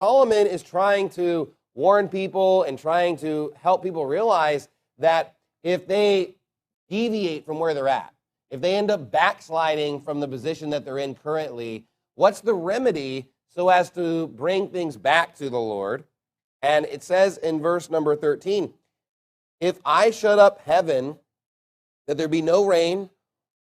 Solomon is trying to warn people and trying to help people realize that if they deviate from where they're at, if they end up backsliding from the position that they're in currently, what's the remedy so as to bring things back to the Lord? And it says in verse number 13, if I shut up heaven, that there be no rain,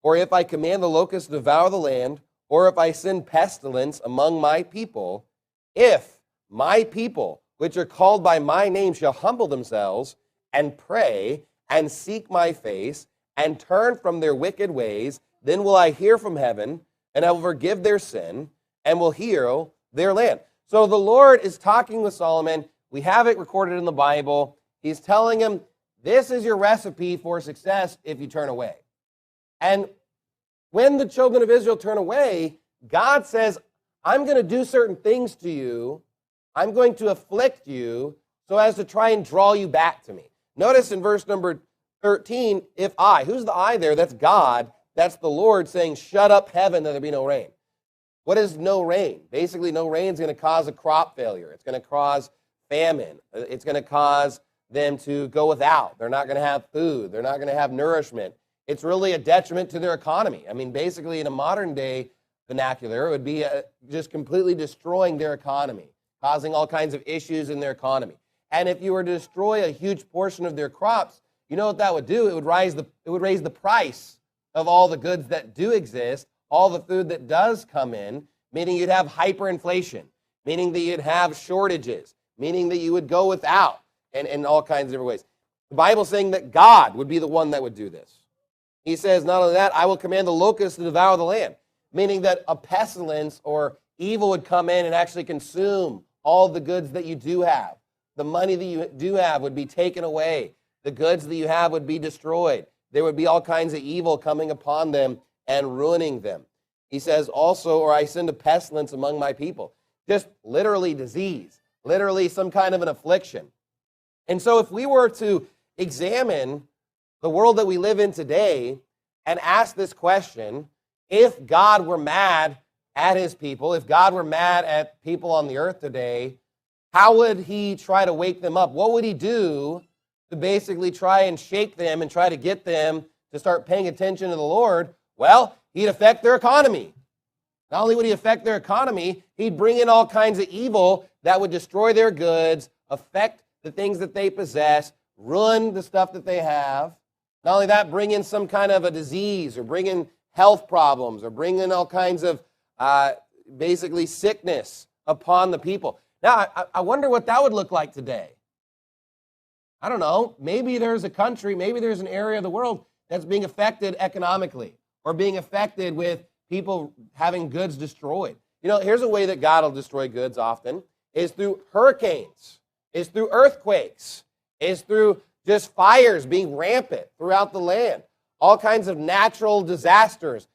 or if I command the locusts to devour the land, or if I send pestilence among my people, if my people, which are called by my name, shall humble themselves and pray and seek my face and turn from their wicked ways, then will I hear from heaven, and I will forgive their sin and will heal their land. So the Lord is talking with Solomon. We have it recorded in the Bible. He's telling him, this is your recipe for success if you turn away. And when the children of Israel turn away, God says, I'm going to do certain things to you. I'm going to afflict you so as to try and draw you back to me. Notice in verse number 13, if I, who's the I there? That's God. That's the Lord saying, shut up heaven that there be no rain. What is no rain? Basically, no rain is going to cause a crop failure. It's going to cause famine. It's going to cause them to go without. They're not going to have food. They're not going to have nourishment. It's really a detriment to their economy. I mean, basically, in a modern day vernacular, it would be just completely destroying their economy, causing all kinds of issues in their economy. And if you were to destroy a huge portion of their crops, you know what that would do? It would raise the price of all the goods that do exist, all the food that does come in, meaning you'd have hyperinflation, meaning that you'd have shortages, meaning that you would go without, and in all kinds of different ways. The Bible's saying that God would be the one that would do this. He says, not only that, I will command the locusts to devour the land, meaning that a pestilence or evil would come in and actually consume all the goods that you do have. The money that you do have would be taken away. The goods that you have would be destroyed. There would be all kinds of evil coming upon them and ruining them. He says also, or I send a pestilence among my people. Just literally disease, literally some kind of an affliction. And so if we were to examine the world that we live in today and ask this question, if God were mad at his people, if God were mad at people on the earth today, how would he try to wake them up? What would he do to basically try and shake them and try to get them to start paying attention to the Lord? Well, he'd affect their economy. Not only would he affect their economy, he'd bring in all kinds of evil that would destroy their goods, affect the things that they possess, ruin the stuff that they have. Not only that, bring in some kind of a disease or bring in health problems or bring in all kinds of basically sickness upon the people. Now, I wonder what that would look like today. I don't know. Maybe there's a country, maybe there's an area of the world that's being affected economically or being affected with people having goods destroyed. You know, here's a way that God will destroy goods often, is through hurricanes, is through earthquakes, is through just fires being rampant throughout the land, all kinds of natural disasters.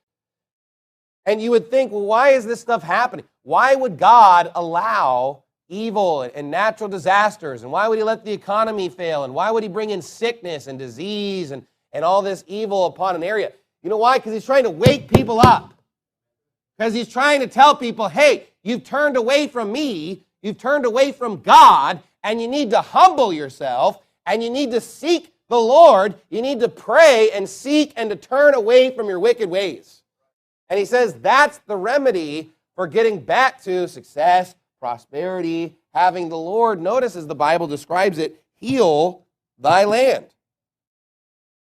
And you would think, well, why is this stuff happening? Why would God allow evil and natural disasters? And why would he let the economy fail? And why would he bring in sickness and disease and all this evil upon an area? You know why? Because he's trying to wake people up. Because he's trying to tell people, hey, you've turned away from me, you've turned away from God, and you need to humble yourself, and you need to seek the Lord. You need to pray and seek and to turn away from your wicked ways. And he says that's the remedy for getting back to success, prosperity, having the Lord, notice as the Bible describes it, heal thy land.